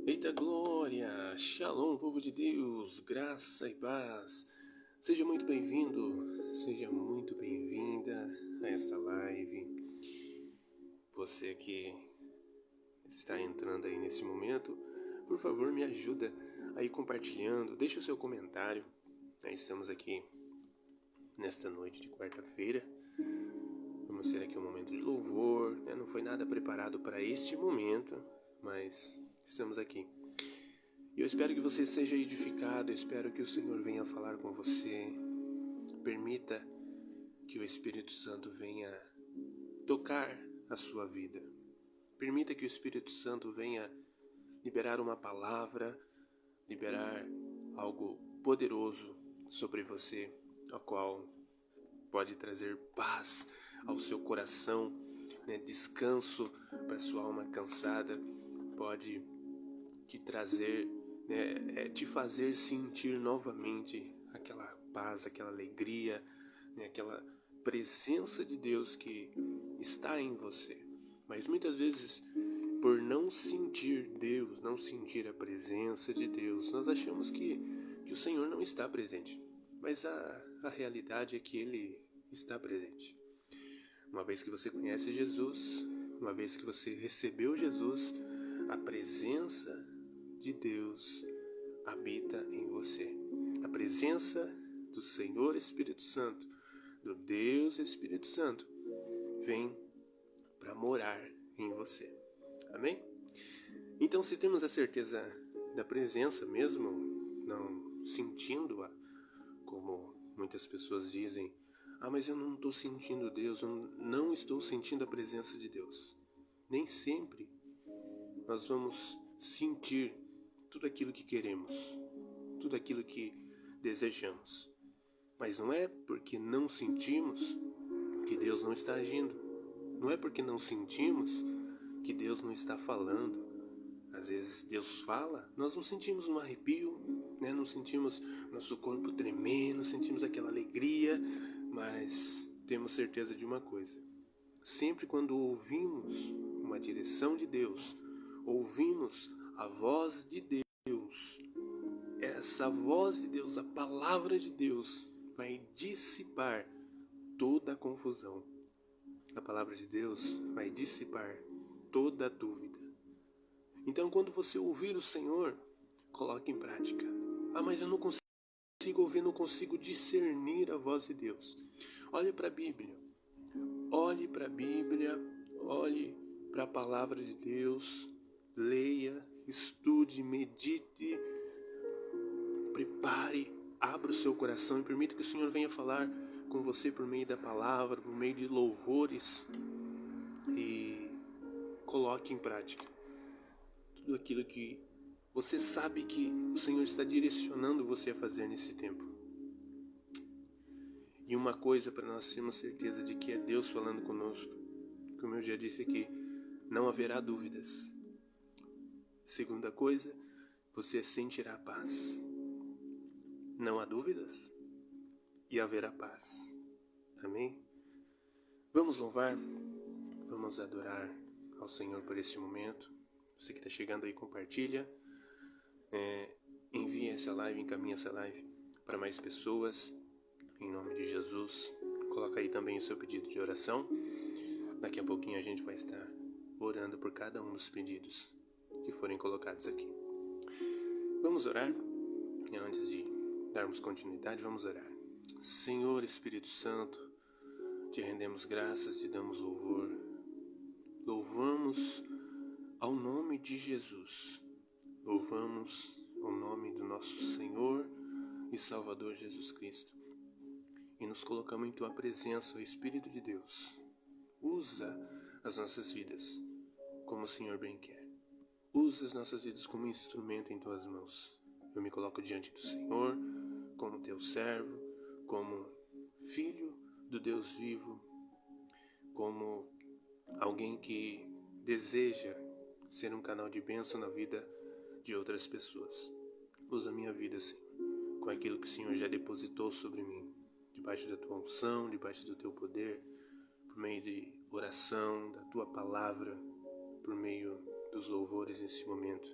Eita glória! Shalom, povo de Deus, graça e paz. Seja muito bem-vindo, seja muito bem-vinda a esta live. Você que está entrando aí nesse momento, por favor, me ajuda aí compartilhando, deixa o seu comentário. Nós estamos aqui nesta noite de quarta-feira. Vamos ter aqui um momento de louvor, né? Não foi nada preparado para este momento, mas estamos aqui. E eu espero que você seja edificado, eu espero que o Senhor venha falar com você. Permita que o Espírito Santo venha tocar a sua vida. Permita que o Espírito Santo venha liberar uma palavra, liberar algo poderoso sobre você, a qual pode trazer paz ao seu coração, né? Descanso para sua alma cansada, pode te trazer, né? Te fazer sentir novamente aquela paz, aquela alegria, né? Aquela presença de Deus que está em você. Mas muitas vezes, por não sentir Deus, não sentir a presença de Deus, nós achamos que o Senhor não está presente. Mas a realidade é que Ele está presente. Uma vez que você conhece Jesus, uma vez que você recebeu Jesus, a presença de Deus habita em você. A presença do Senhor Espírito Santo, do Deus Espírito Santo, vem para morar em você. Amém? Então, se temos a certeza da presença mesmo, não sentindo-a, como muitas pessoas dizem, mas eu não estou sentindo Deus, eu não estou sentindo a presença de Deus. Nem sempre nós vamos sentir tudo aquilo que queremos, tudo aquilo que desejamos. Mas não é porque não sentimos que Deus não está agindo. Não é porque não sentimos que Deus não está falando. Às vezes Deus fala, nós não sentimos um arrepio, né? Não sentimos nosso corpo tremer, não sentimos aquela alegria, mas temos certeza de uma coisa. Sempre quando ouvimos uma direção de Deus, ouvimos a voz de Deus, essa voz de Deus, a palavra de Deus, vai dissipar toda a confusão. A palavra de Deus vai dissipar toda a dúvida. Então, quando você ouvir o Senhor, coloque em prática. Mas eu não consigo ouvir, não consigo discernir a voz de Deus. Olhe para a Bíblia. Olhe para a Bíblia, olhe para a palavra de Deus, leia, estude, medite, prepare, abra o seu coração e permita que o Senhor venha falar com você por meio da palavra, por meio de louvores, e coloque em prática tudo aquilo que você sabe que o Senhor está direcionando você a fazer nesse tempo. E uma coisa para nós termos certeza de que é Deus falando conosco, como eu já disse aqui, não haverá dúvidas. Segunda coisa, você sentirá paz. Não há dúvidas e haverá paz. Amém? Vamos louvar, vamos adorar ao Senhor por este momento. Você que está chegando aí, compartilha. Envie essa live, encaminhe essa live para mais pessoas. Em nome de Jesus. Coloca aí também o seu pedido de oração. Daqui a pouquinho a gente vai estar orando por cada um dos pedidos que forem colocados aqui. Vamos orar? E antes de darmos continuidade, vamos orar. Senhor Espírito Santo, te rendemos graças, te damos louvor. Louvamos ao nome de Jesus. Louvamos ao nome do nosso Senhor e Salvador Jesus Cristo. E nos colocamos em tua presença, ó Espírito de Deus. Usa as nossas vidas como o Senhor bem quer. Usa as nossas vidas como instrumento em tuas mãos. Eu me coloco diante do Senhor, como teu servo, como filho do Deus vivo, como alguém que deseja ser um canal de bênção na vida de outras pessoas. Usa a minha vida, Senhor, com aquilo que o Senhor já depositou sobre mim, debaixo da tua unção, debaixo do teu poder, por meio de oração, da tua palavra, por meio dos louvores nesse momento.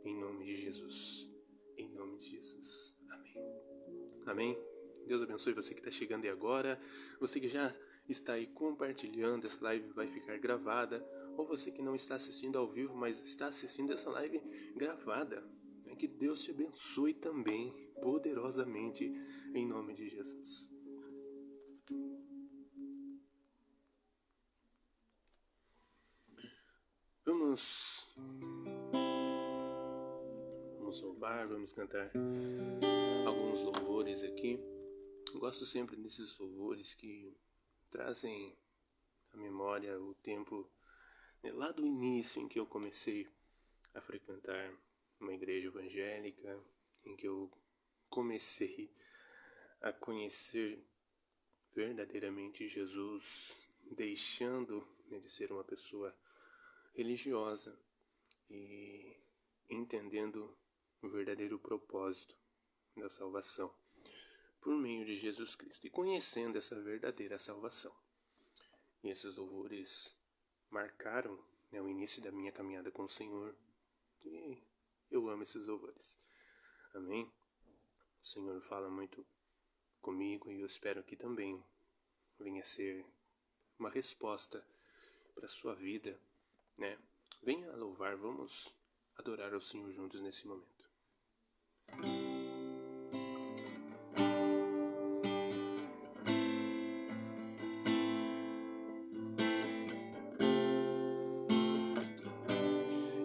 Em nome de Jesus. Em nome de Jesus. Amém. Amém. Deus abençoe você que está chegando aí agora. Você que já está aí compartilhando. Essa live vai ficar gravada. Ou você que não está assistindo ao vivo, mas está assistindo essa live gravada. Que Deus te abençoe também, poderosamente, em nome de Jesus. Vamos louvar, vamos cantar alguns louvores aqui. Eu gosto sempre desses louvores que trazem à memória o tempo lá do início em que eu comecei a frequentar uma igreja evangélica, em que eu comecei a conhecer verdadeiramente Jesus, deixando de ser uma pessoa religiosa e entendendo o verdadeiro propósito da salvação por meio de Jesus Cristo e conhecendo essa verdadeira salvação. E esses louvores marcaram o início da minha caminhada com o Senhor e eu amo esses louvores. Amém? O Senhor fala muito comigo e eu espero que também venha ser uma resposta para a sua vida, né? Venha louvar, vamos adorar ao Senhor juntos nesse momento.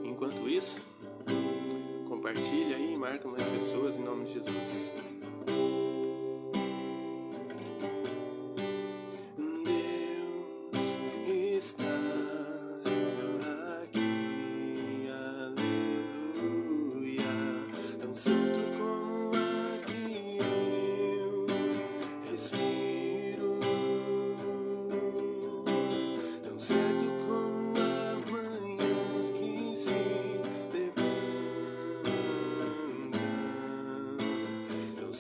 Enquanto isso, compartilha aí e marca mais pessoas em nome de Jesus. Deus está aqui, aleluia, tão santo como o ar que eu respiro, tão certo como a manhã que se levanta, tão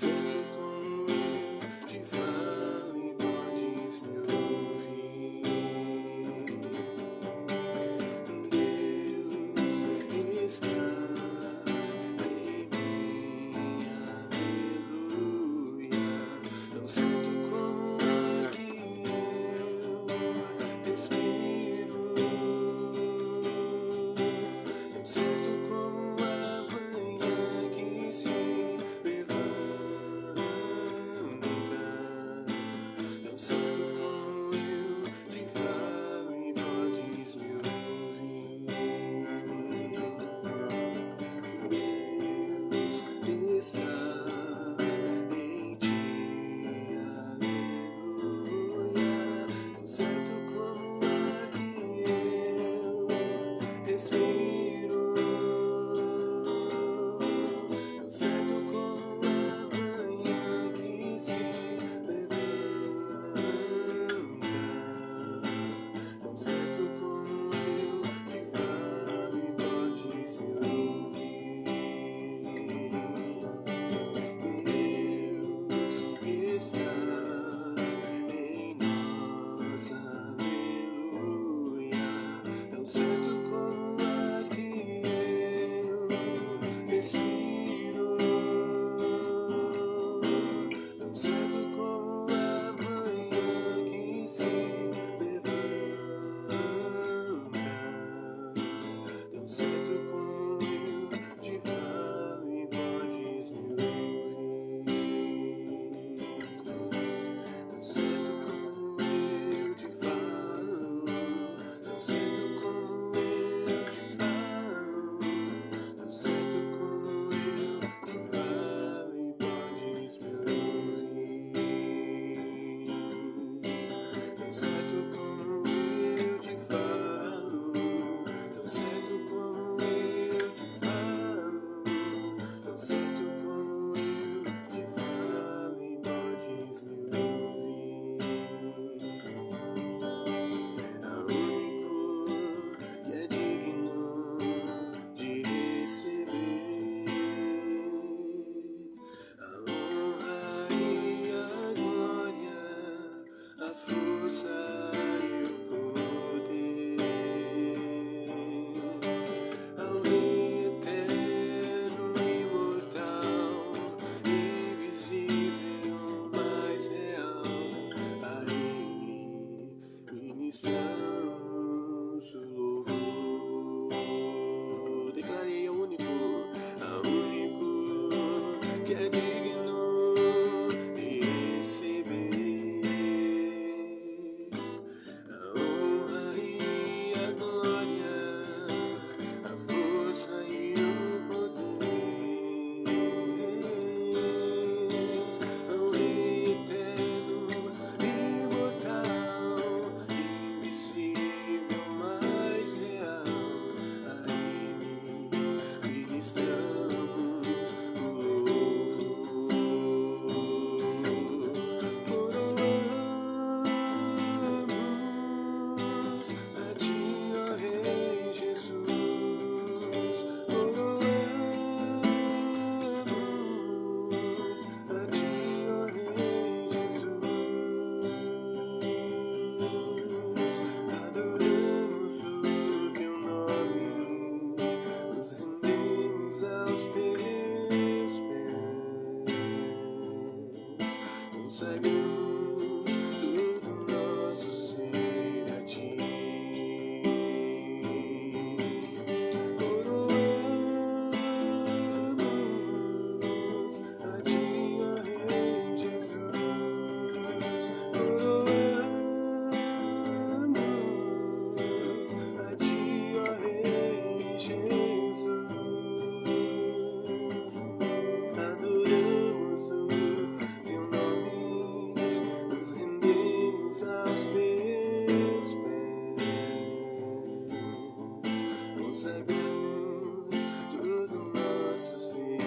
consagramos todo nosso ser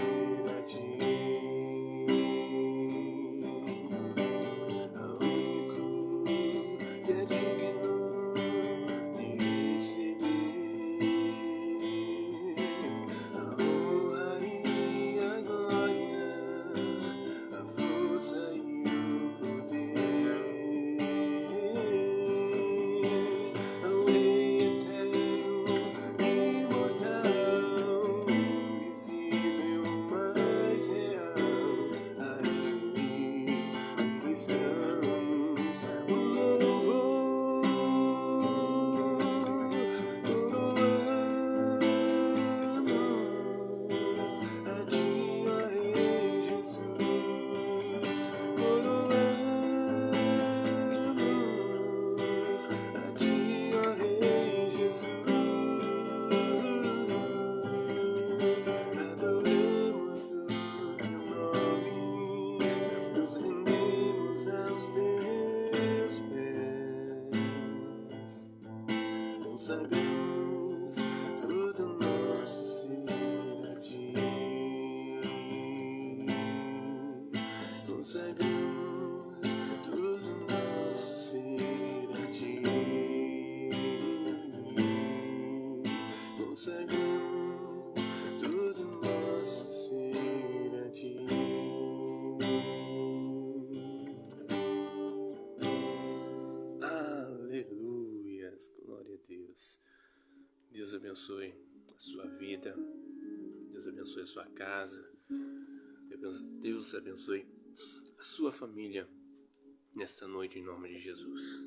a ti. Ao único que é digno de receber a honra e a glória, a força e o poder. Ao Rei eterno, imortal, invisível, mas real, a Ele ministramos o louvor, coroamos a Ti, ó Rei Jesus, coroamos a Ti, ó Rei Jesus, adoramos o Teu nome, nos rendemos aos Teus pés, consagramos todo nosso ser a Ti, consagramos todo nosso ser a Ti, consagramos todo nosso ser a Ti. Aleluias, glória a Deus. Deus abençoe a sua vida, Deus abençoe a sua casa, Deus abençoe a sua família nesta noite em nome de Jesus.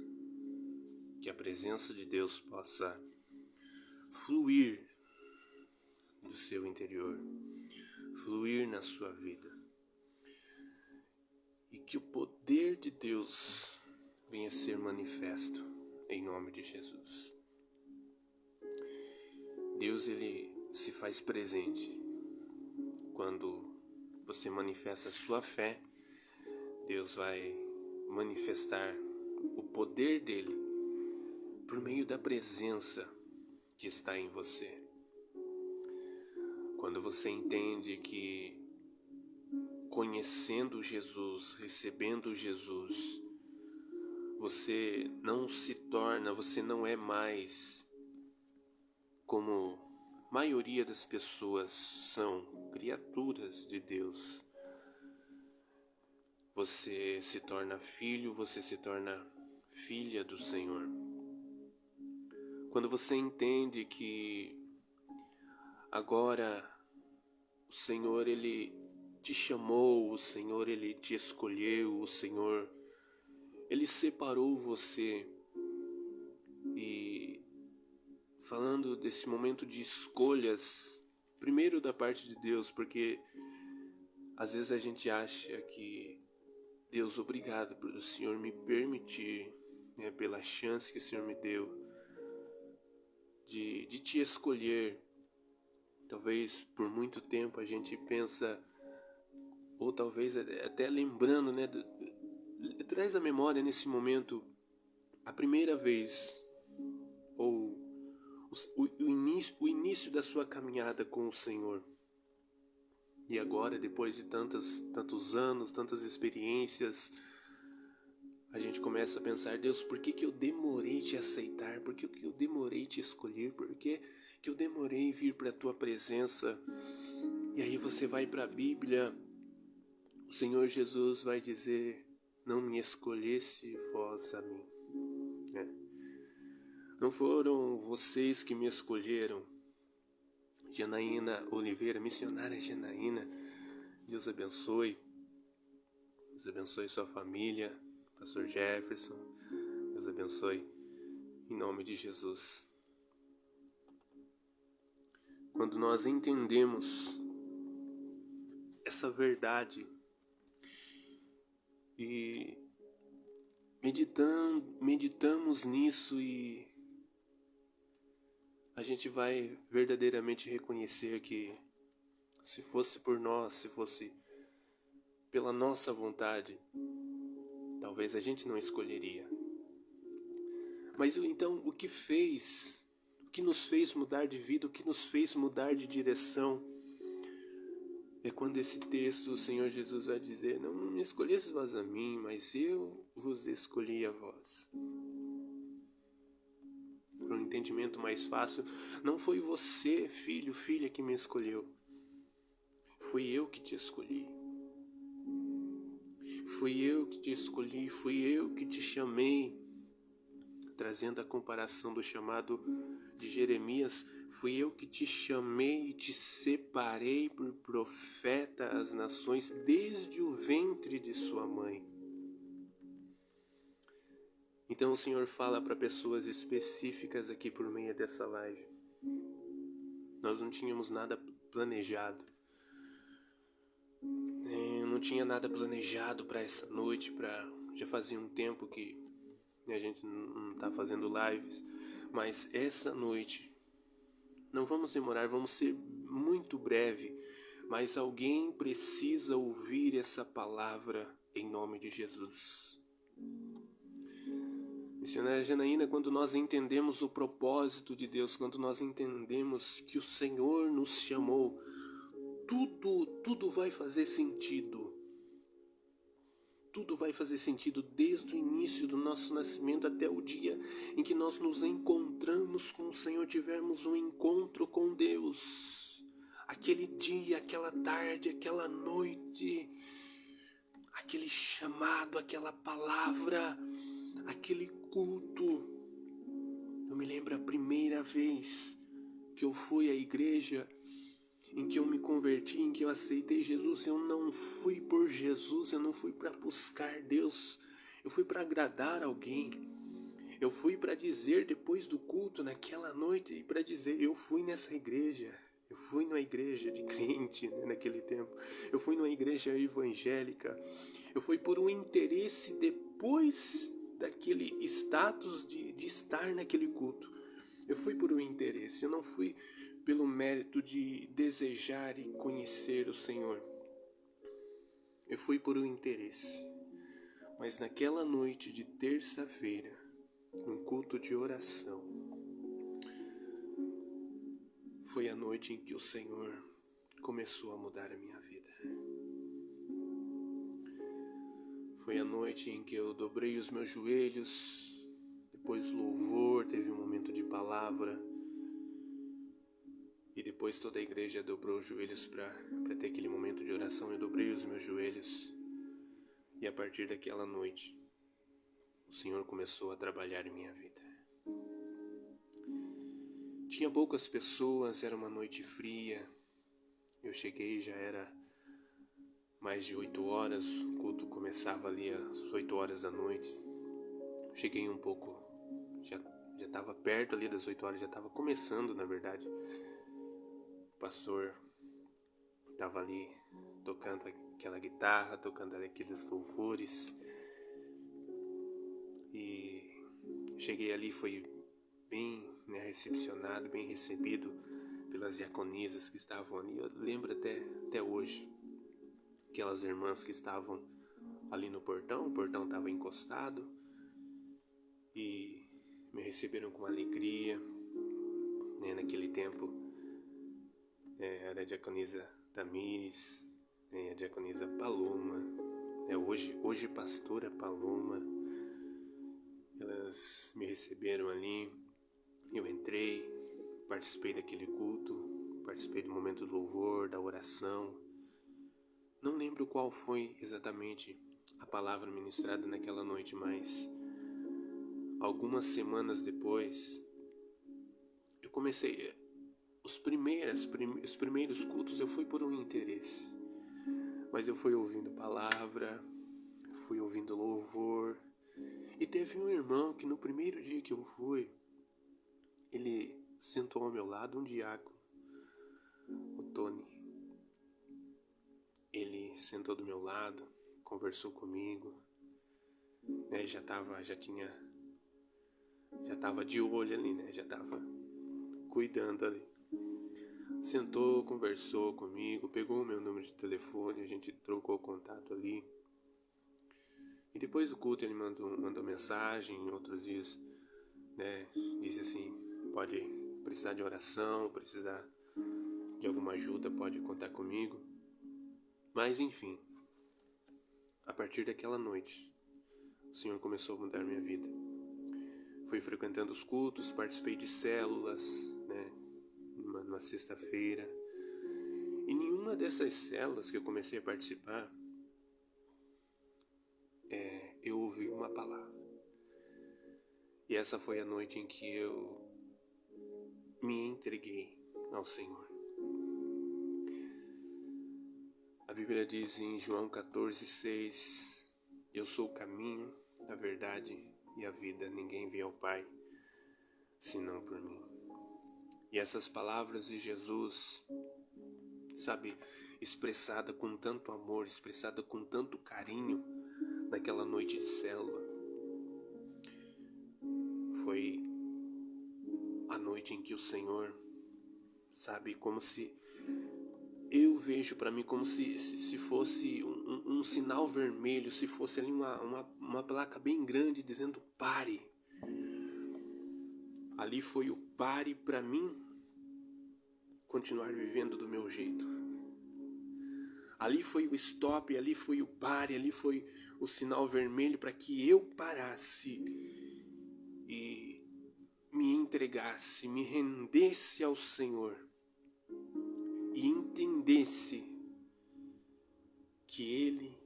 Que a presença de Deus possa fluir do seu interior, fluir na sua vida. E que o poder de Deus venha ser manifesto em nome de Jesus. Deus, Ele se faz presente quando você manifesta a sua fé. Deus vai manifestar o poder dele por meio da presença que está em você. Quando você entende que conhecendo Jesus, recebendo Jesus, você não é mais como a maioria das pessoas são, criaturas de Deus. Você se torna filho, você se torna filha do Senhor. Quando você entende que agora o Senhor, Ele te chamou, o Senhor, Ele te escolheu, o Senhor, Ele separou você. E falando desse momento de escolhas, primeiro da parte de Deus, porque às vezes a gente acha que Deus, obrigado por o Senhor me permitir, pela chance que o Senhor me deu de te escolher. Talvez por muito tempo a gente pensa, ou talvez até lembrando, traz à memória nesse momento a primeira vez, ou o início da sua caminhada com o Senhor. E agora, depois de tantos anos, tantas experiências, a gente começa a pensar, Deus, por que eu demorei te aceitar? Por que eu demorei te escolher? Por que eu demorei vir para a tua presença? E aí você vai para a Bíblia, o Senhor Jesus vai dizer, não me escolhesse vós a mim. Não foram vocês que me escolheram. Janaína Oliveira, missionária Janaína, Deus abençoe sua família, Pastor Jefferson, Deus abençoe, em nome de Jesus. Quando nós entendemos essa verdade e meditamos nisso, e a gente vai verdadeiramente reconhecer que se fosse por nós, se fosse pela nossa vontade, talvez a gente não escolheria. Mas então o que fez que nos fez mudar de vida, o que nos fez mudar de direção. É quando esse texto o Senhor Jesus vai dizer: não me escolhestes vós a mim, mas eu vos escolhi a vós. Para um entendimento mais fácil, não foi você, filho, filha, que me escolheu. Fui eu que te escolhi. Fui eu que te escolhi, fui eu que te chamei. Trazendo a comparação do chamado de Jeremias, fui eu que te chamei e te separei por profeta às nações desde o ventre de sua mãe. Então o Senhor fala para pessoas específicas aqui por meio dessa live. Nós não tínhamos nada planejado. Eu não tinha nada planejado para essa noite, já fazia um tempo que a gente não está fazendo lives, mas essa noite, não vamos demorar, vamos ser muito breve, mas alguém precisa ouvir essa palavra em nome de Jesus. Missionária Janaína, quando nós entendemos o propósito de Deus, quando nós entendemos que o Senhor nos chamou, tudo vai fazer sentido. Tudo vai fazer sentido desde o início do nosso nascimento até o dia em que nós nos encontramos com o Senhor, tivermos um encontro com Deus. Aquele dia, aquela tarde, aquela noite, aquele chamado, aquela palavra, aquele culto. Eu me lembro a primeira vez que eu fui à igreja, em que eu me converti, em que eu aceitei Jesus. Eu não fui por Jesus, eu não fui para buscar Deus, eu fui para agradar alguém. Eu fui para dizer depois do culto, naquela noite, para dizer: eu fui nessa igreja. Eu fui numa igreja de crente, né, naquele tempo. Eu fui numa igreja evangélica. Eu fui por um interesse depois daquele status de estar naquele culto. Eu fui por um interesse, eu não fui pelo mérito de desejar e conhecer o Senhor. Eu fui por um interesse. Mas naquela noite de terça-feira, num culto de oração, foi a noite em que o Senhor começou a mudar a minha vida. Foi a noite em que eu dobrei os meus joelhos, depois louvor, teve um momento de palavra, e depois toda a igreja dobrou os joelhos para ter aquele momento de oração. Eu dobrei os meus joelhos, e a partir daquela noite, o Senhor começou a trabalhar em minha vida. Tinha poucas pessoas, era uma noite fria. Eu cheguei, já era mais de 8 horas, o culto começava ali às 8 horas da noite. Cheguei um pouco, já estava perto ali das 8 horas, já estava começando, na verdade. O pastor estava ali tocando aquela guitarra, tocando ali aqueles louvores. E cheguei ali, foi bem recepcionado, bem recebido pelas diaconisas que estavam ali. Eu lembro até hoje, aquelas irmãs que estavam ali no portão, o portão estava encostado e me receberam com alegria, né? Naquele tempo era a diaconisa Tamires, a diaconisa Paloma, hoje pastora Paloma. Elas me receberam ali, eu entrei, participei daquele culto, participei do momento do louvor, da oração. Não lembro qual foi exatamente a palavra ministrada naquela noite, mas algumas semanas depois, eu comecei. Os primeiros cultos eu fui por um interesse, mas eu fui ouvindo palavra, fui ouvindo louvor. E teve um irmão que no primeiro dia que eu fui, ele sentou ao meu lado, um diácono, o Tony. Ele sentou do meu lado, conversou comigo, né? Já tava de olho ali, né? Já tava cuidando ali. Sentou, conversou comigo, pegou o meu número de telefone, a gente trocou contato ali. E depois do culto ele mandou mensagem, em outros dias, né? Disse assim: pode precisar de oração, precisar de alguma ajuda, pode contar comigo. Mas enfim, a partir daquela noite, o Senhor começou a mudar minha vida. Fui frequentando os cultos, participei de células, né, numa sexta-feira. E nenhuma dessas células que eu comecei a participar, eu ouvi uma palavra. E essa foi a noite em que eu me entreguei ao Senhor. A Bíblia diz em João 14:6, eu sou o caminho, a verdade e a vida. Ninguém vê ao Pai, senão por mim. E essas palavras de Jesus, sabe, expressada com tanto amor, expressada com tanto carinho naquela noite de célula, foi a noite em que o Senhor, sabe, como se eu vejo para mim como se fosse um sinal vermelho, se fosse ali uma placa bem grande dizendo pare. Ali foi o pare para mim continuar vivendo do meu jeito. Ali foi o stop, ali foi o pare, ali foi o sinal vermelho para que eu parasse e me entregasse, me rendesse ao Senhor e entendesse que Ele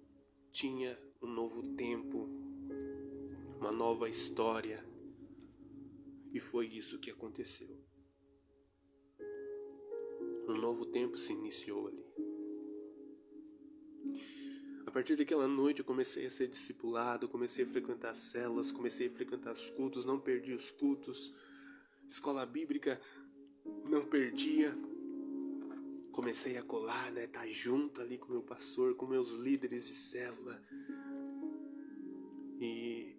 tinha um novo tempo, uma nova história. E foi isso que aconteceu. Um novo tempo se iniciou ali. A partir daquela noite eu comecei a ser discipulado, comecei a frequentar as células, comecei a frequentar os cultos, não perdi os cultos. Escola bíblica, não perdia. Comecei a colar, né, estar junto ali com o meu pastor, com meus líderes de célula. E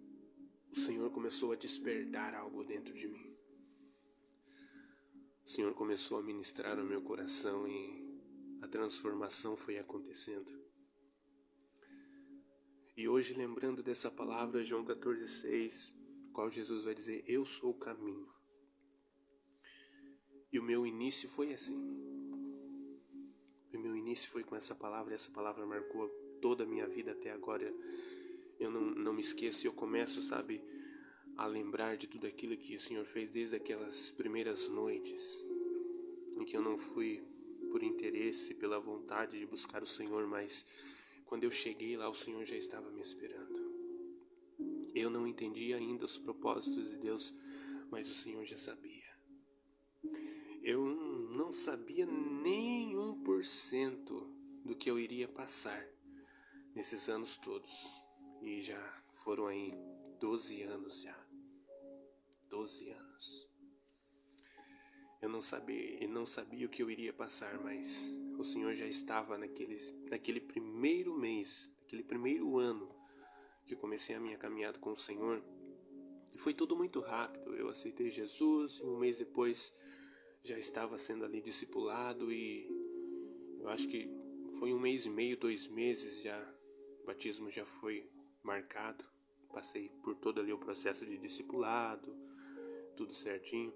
o Senhor começou a despertar algo dentro de mim. O Senhor começou a ministrar no meu coração e a transformação foi acontecendo. E hoje, lembrando dessa palavra, João 14:6, qual Jesus vai dizer, eu sou o caminho. E o meu início foi assim. O meu início foi com essa palavra, e essa palavra marcou toda a minha vida até agora. Eu não me esqueço, eu começo, sabe, a lembrar de tudo aquilo que o Senhor fez desde aquelas primeiras noites, em que eu não fui por interesse, pela vontade de buscar o Senhor, mas quando eu cheguei lá, o Senhor já estava me esperando. Eu não entendia ainda os propósitos de Deus, mas o Senhor já sabia. Eu não sabia nem 1% do que eu iria passar nesses anos todos. E já foram aí 12 anos já. 12 anos. Eu não sabia o que eu iria passar, mas o Senhor já estava naquele primeiro mês, naquele primeiro ano que eu comecei a minha caminhada com o Senhor. E foi tudo muito rápido. Eu aceitei Jesus e um mês depois já estava sendo ali discipulado e eu acho que foi 1 mês e meio, 2 meses já, o batismo já foi marcado. Passei por todo ali o processo de discipulado, tudo certinho.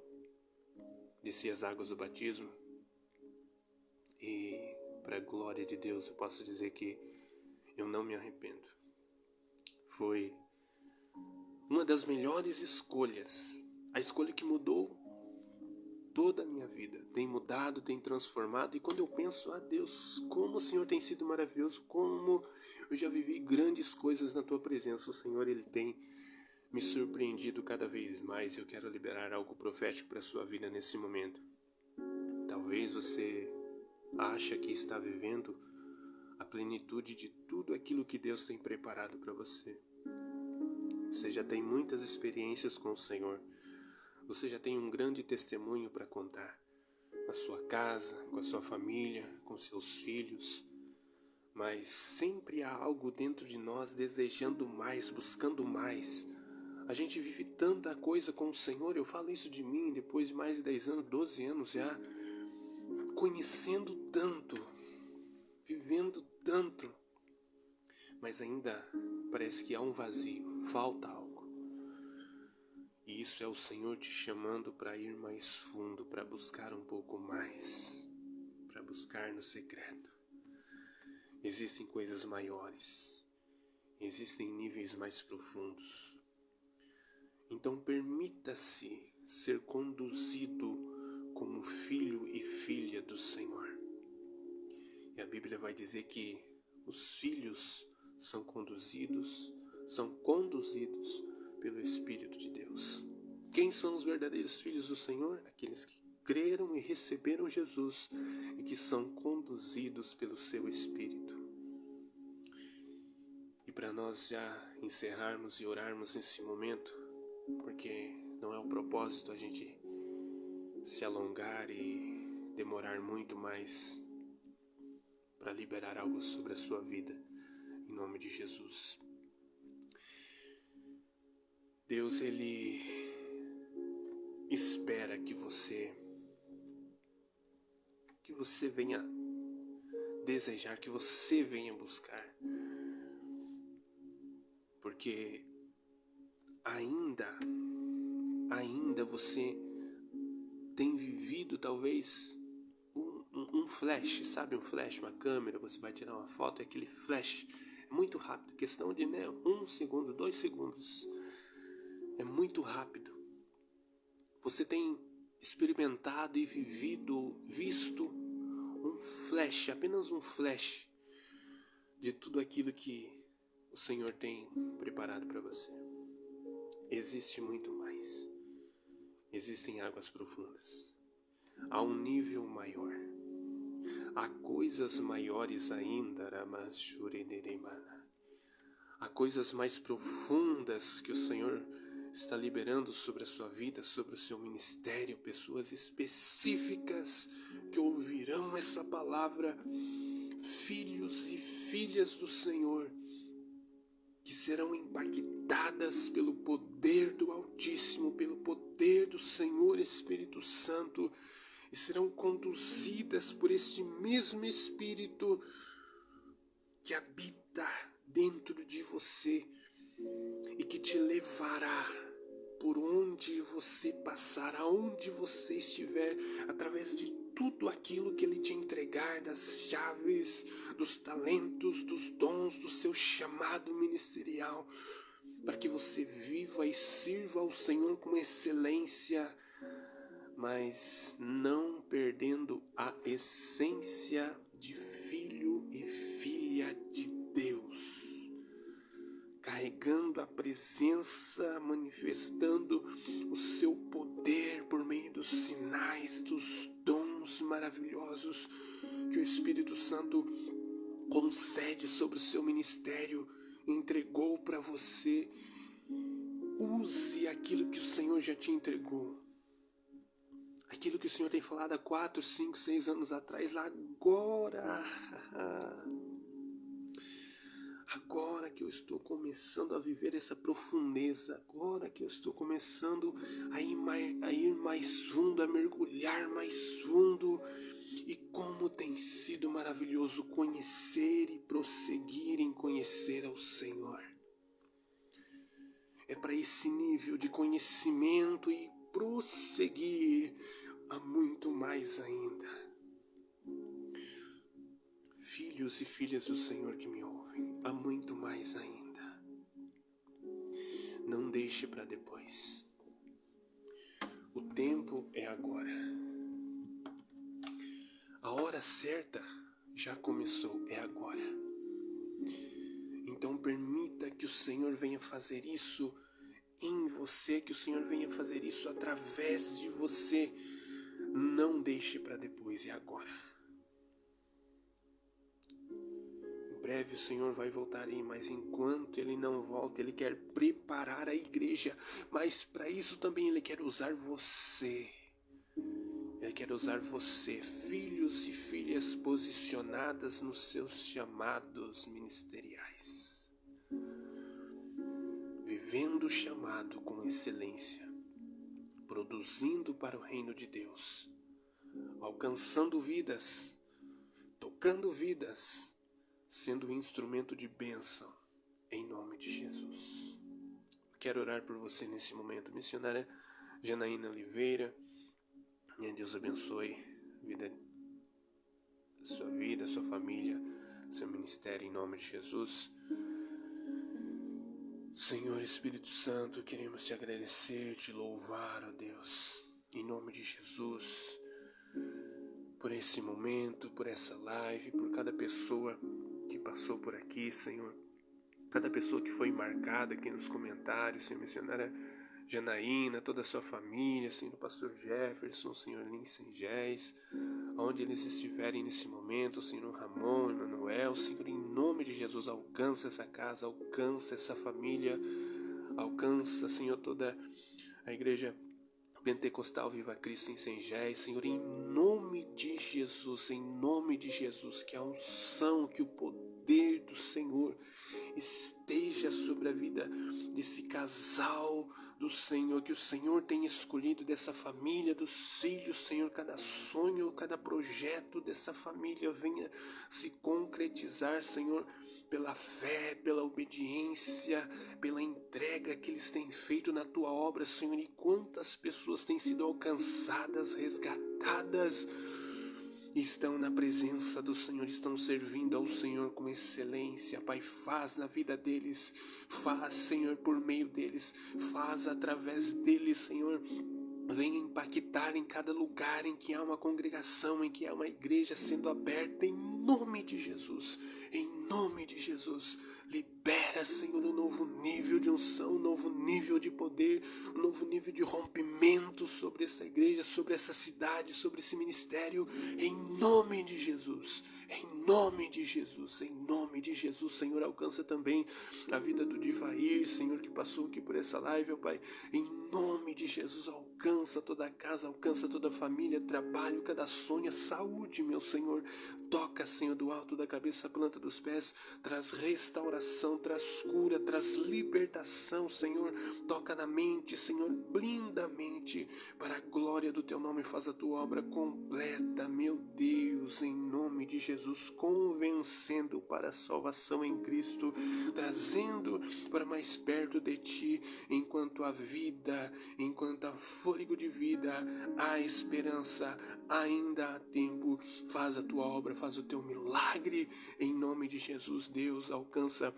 Desci as águas do batismo e, para a glória de Deus, eu posso dizer que eu não me arrependo. Foi uma das melhores escolhas, a escolha que mudou toda a minha vida, tem mudado, tem transformado. E quando eu penso, Deus, como o Senhor tem sido maravilhoso, como eu já vivi grandes coisas na Tua presença, o Senhor, Ele tem me surpreendido cada vez mais. Eu quero liberar algo profético para a sua vida nesse momento. Talvez você acha que está vivendo a plenitude de tudo aquilo que Deus tem preparado para você. Você já tem muitas experiências com o Senhor. Você já tem um grande testemunho para contar. Na sua casa, com a sua família, com seus filhos. Mas sempre há algo dentro de nós desejando mais, buscando mais. A gente vive tanta coisa com o Senhor, eu falo isso de mim depois de mais de 10 anos, 12 anos já, conhecendo tanto, vivendo tanto, mas ainda parece que há um vazio, falta algo. E isso é o Senhor te chamando para ir mais fundo, para buscar um pouco mais, para buscar no secreto. Existem coisas maiores, existem níveis mais profundos. Então permita-se ser conduzido como filho e filha do Senhor. E a Bíblia vai dizer que os filhos são conduzidos pelo Espírito de Deus. Quem são os verdadeiros filhos do Senhor? Aqueles que creram e receberam Jesus e que são conduzidos pelo seu Espírito. E para nós já encerrarmos e orarmos nesse momento, porque não é o propósito a gente se alongar e demorar muito mais para liberar algo sobre a sua vida, em nome de Jesus. Deus, Ele espera que você venha desejar, que você venha buscar, porque ainda você tem vivido talvez um flash, sabe, um flash, uma câmera, você vai tirar uma foto, é aquele flash, é muito rápido, questão de 1 segundo, 2 segundos, é muito rápido. Você tem experimentado e visto um flash, apenas um flash de tudo aquilo que o Senhor tem preparado para você. Existe muito mais. Existem águas profundas. Há um nível maior. Há coisas maiores ainda, há coisas mais profundas que o Senhor está liberando sobre a sua vida, sobre o seu ministério, pessoas específicas que ouvirão essa palavra, filhos e filhas do Senhor, que serão impactadas pelo poder do Altíssimo, pelo poder do Senhor Espírito Santo, e serão conduzidas por este mesmo Espírito que habita dentro de você e que te levará por onde você passar, aonde você estiver, através de tudo aquilo que Ele te entregar, das chaves, dos talentos, dos dons, do seu chamado ministerial, para que você viva e sirva ao Senhor com excelência, mas não perdendo a essência de filho e filha de Deus, carregando a presença, manifestando o seu poder por meio dos sinais, dos dons maravilhosos que o Espírito Santo concede sobre o seu ministério, entregou para você. Use aquilo que o Senhor já te entregou. Aquilo que o Senhor tem falado há 4, 5, 6 anos atrás, lá agora que eu estou começando a viver essa profundeza, agora que eu estou começando a ir mais fundo, a mergulhar mais fundo, e como tem sido maravilhoso conhecer e prosseguir em conhecer ao Senhor. É para esse nível de conhecimento e prosseguir a muito mais ainda. Filhos e filhas do Senhor que me ouvem, há muito mais ainda. Não deixe para depois. O tempo é agora. A hora certa já começou, é agora. Então permita que o Senhor venha fazer isso em você, que o Senhor venha fazer isso através de você. Não deixe para depois, é agora. Em breve o Senhor vai voltar aí, mas enquanto Ele não volta, Ele quer preparar a igreja, mas para isso também Ele quer usar você. Ele quer usar você, filhos e filhas posicionadas nos seus chamados ministeriais, vivendo o chamado com excelência, produzindo para o reino de Deus, alcançando vidas, tocando vidas, sendo um instrumento de bênção, em nome de Jesus. quero orar por você nesse momento. Missionária Janaína Oliveira, Deus abençoe sua vida, sua família, seu ministério, em nome de Jesus. Senhor Espírito Santo, queremos te agradecer, te louvar, ó Deus, em nome de Jesus, por esse momento, por essa live, por cada pessoa que passou por aqui, Senhor, cada pessoa que foi marcada aqui nos comentários, Senhor, missionária Janaína, toda a sua família, Senhor, o pastor Jefferson, Senhor Lincengés, onde eles estiverem nesse momento, Senhor Ramon, Emanuel, Senhor, em nome de Jesus, alcança essa casa, alcança essa família, alcança, Senhor, toda a igreja Pentecostal Viva Cristo em Sengés, Senhor, em nome de Jesus, que a unção, que o poder do Senhor esteja sobre a vida desse casal do Senhor, que o Senhor tem escolhido dessa família, dos filhos, Senhor, cada sonho, cada projeto dessa família venha se concretizar, Senhor, pela fé, pela obediência, pela entrega que eles têm feito na Tua obra, Senhor, e quantas pessoas têm sido alcançadas, resgatadas, estão na presença do Senhor, estão servindo ao Senhor com excelência. Pai, faz na vida deles, faz, Senhor, por meio deles, faz através deles, Senhor. Venha impactar em cada lugar em que há uma congregação, em que há uma igreja sendo aberta, em nome de Jesus, em nome de Jesus. Libera, Senhor, um novo nível de unção, um novo nível de poder, um novo nível de rompimento sobre essa igreja, sobre essa cidade, sobre esse ministério, em nome de Jesus. Em nome de Jesus, em nome de Jesus, Senhor, alcança também a vida do Divair, Senhor, que passou aqui por essa live, ó Pai, em nome de Jesus, alcança toda a casa, alcança toda a família, trabalho, cada sonho, saúde, meu Senhor, toca, Senhor, do alto da cabeça à planta dos pés, traz restauração, traz cura, traz libertação, Senhor, toca na mente, Senhor, blinda a mente, para a glória do Teu nome, faz a Tua obra completa, meu Deus, em nome de Jesus, convencendo para a salvação em Cristo, trazendo para mais perto de Ti, enquanto há vida, enquanto há fôlego de vida, há esperança, ainda há tempo, faz a Tua obra, faz o Teu milagre, em nome de Jesus. Deus, alcança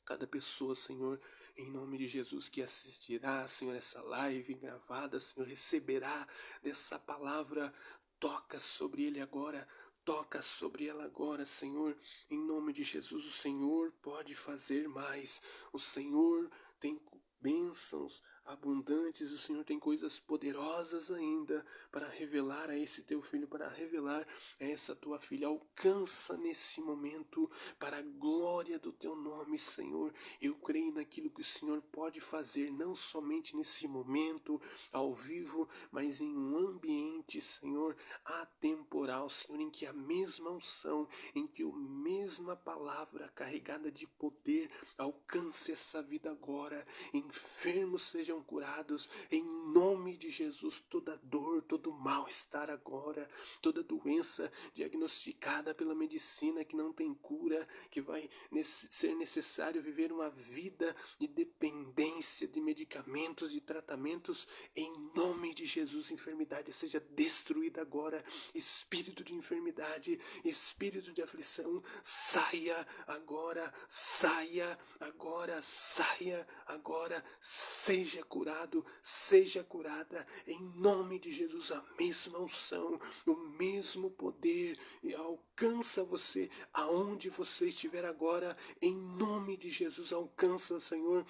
cada pessoa, Senhor, em nome de Jesus, que assistirá, Senhor, essa live gravada, Senhor, receberá dessa palavra, toca sobre ele agora, toca sobre ela agora, Senhor, em nome de Jesus. O Senhor pode fazer mais, o Senhor tem bênçãos abundantes, o Senhor tem coisas poderosas ainda para revelar a esse teu filho, para revelar a essa tua filha. Alcança nesse momento para a glória do teu nome, Senhor. Eu creio naquilo que o Senhor pode fazer, não somente nesse momento ao vivo, mas em um ambiente, Senhor, atemporal, Senhor, em que a mesma unção, em que a mesma palavra carregada de poder alcance essa vida agora. Enfermos sejam curados em nome de Jesus. Toda dor, todo mal-estar agora, toda doença diagnosticada pela medicina que não tem cura, que vai ser necessário viver uma vida de dependência de medicamentos, de tratamentos, em nome de Jesus, enfermidade seja destruída agora. Espírito de enfermidade, espírito de aflição, saia agora, saia agora, saia agora, seja curado, seja curada, em nome de Jesus. A mesma unção, o mesmo poder e alcança você aonde você estiver agora, em nome de Jesus. Alcança, Senhor,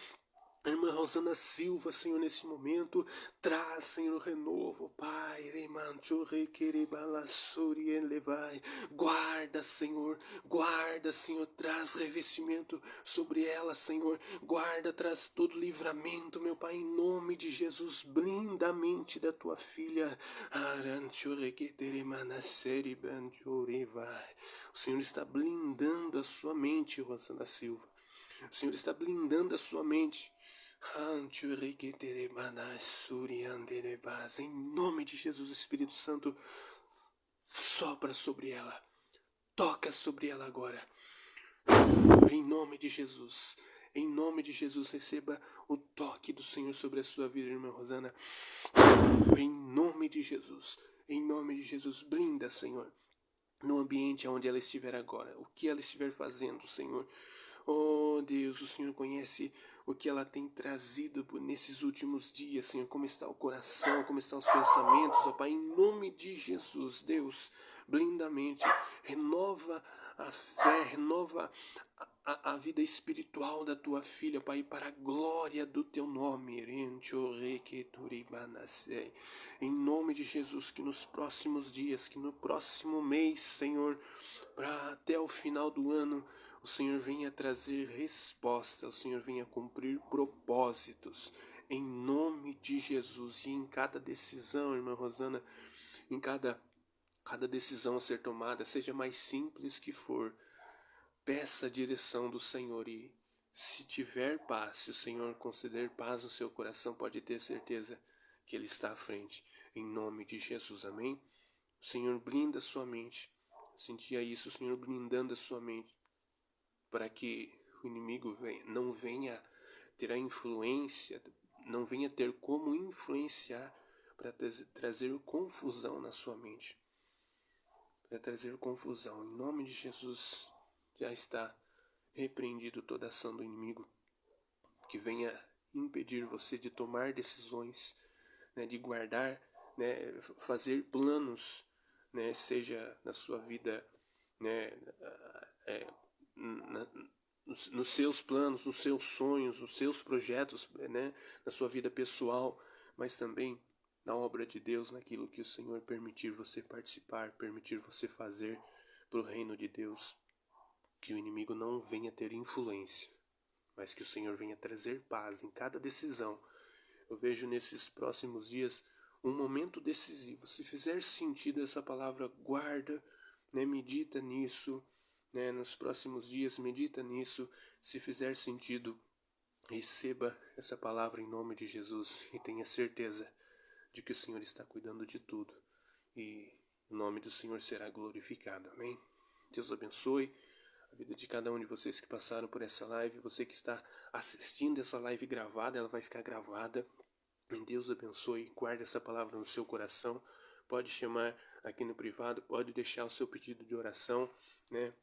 a irmã Rosana Silva, Senhor, nesse momento, traz, Senhor, renovo, Pai, guarda, Senhor, traz revestimento sobre ela, Senhor, guarda, traz todo livramento, meu Pai, em nome de Jesus, blinda a mente da tua filha, o Senhor está blindando a sua mente, Rosana Silva, o Senhor está blindando a sua mente. Em nome de Jesus, Espírito Santo, sopra sobre ela, toca sobre ela agora, em nome de Jesus, Em nome de Jesus, receba o toque do Senhor sobre a sua vida, irmã Rosana. Em nome de Jesus. Em nome de Jesus, blinda, Senhor, no ambiente onde ela estiver agora, o que ela estiver fazendo, Senhor. Oh Deus, o Senhor conhece o que ela tem trazido nesses últimos dias, Senhor. Como está o coração, como estão os pensamentos, ó Pai. Em nome de Jesus, Deus, blinda a mente, renova a fé, renova a vida espiritual da tua filha, Pai, para a glória do teu nome. Em nome de Jesus, que nos próximos dias, que no próximo mês, Senhor, para até o final do ano, o Senhor venha trazer resposta, o Senhor venha cumprir propósitos, em nome de Jesus. E em cada decisão, irmã Rosana, em cada decisão a ser tomada, seja mais simples que for, peça a direção do Senhor, e se tiver paz, se o Senhor conceder paz no seu coração, pode ter certeza que Ele está à frente, em nome de Jesus, amém? O Senhor blinda a sua mente, sentia isso, o Senhor blindando a sua mente, para que o inimigo não venha ter a influência, não venha ter como influenciar para trazer confusão na sua mente, para trazer confusão. Em nome de Jesus, já está repreendido toda ação do inimigo que venha impedir você de tomar decisões, né, de guardar, né, fazer planos, né, seja na sua vida, né, nos seus planos, nos seus sonhos, nos seus projetos, né, na sua vida pessoal, mas também na obra de Deus, naquilo que o Senhor permitir você participar, permitir você fazer para o reino de Deus. Que o inimigo não venha ter influência, mas que o Senhor venha trazer paz em cada decisão. Eu vejo nesses próximos dias um momento decisivo. Se fizer sentido essa palavra, guarda, né, medita nisso, né, nos próximos dias, medita nisso. Se fizer sentido, receba essa palavra em nome de Jesus e tenha certeza de que o Senhor está cuidando de tudo e o nome do Senhor será glorificado. Amém? Deus abençoe a vida de cada um de vocês que passaram por essa live. Você que está assistindo essa live gravada, ela vai ficar gravada. Deus abençoe, guarde essa palavra no seu coração. Pode chamar aqui no privado, pode deixar o seu pedido de oração, né?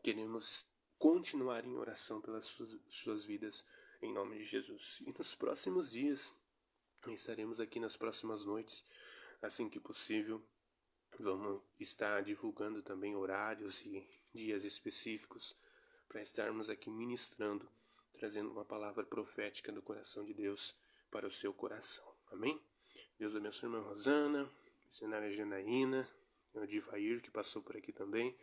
Queremos continuar em oração pelas suas vidas, em nome de Jesus. E nos próximos dias, estaremos aqui nas próximas noites, assim que possível. Vamos estar divulgando também horários e dias específicos para estarmos aqui ministrando, trazendo uma palavra profética do coração de Deus para o seu coração. Amém? Deus abençoe a irmã Rosana, missionária Janaína, o Divair que passou por aqui também.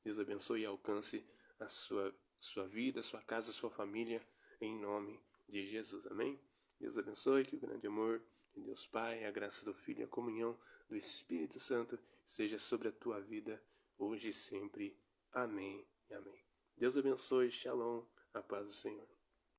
Deus abençoe e alcance a sua vida, a sua casa, a sua família, em nome de Jesus. Amém? Deus abençoe, que o grande amor de Deus Pai, a graça do Filho e a comunhão do Espírito Santo seja sobre a tua vida, hoje e sempre. Amém e amém. Deus abençoe, shalom, a paz do Senhor.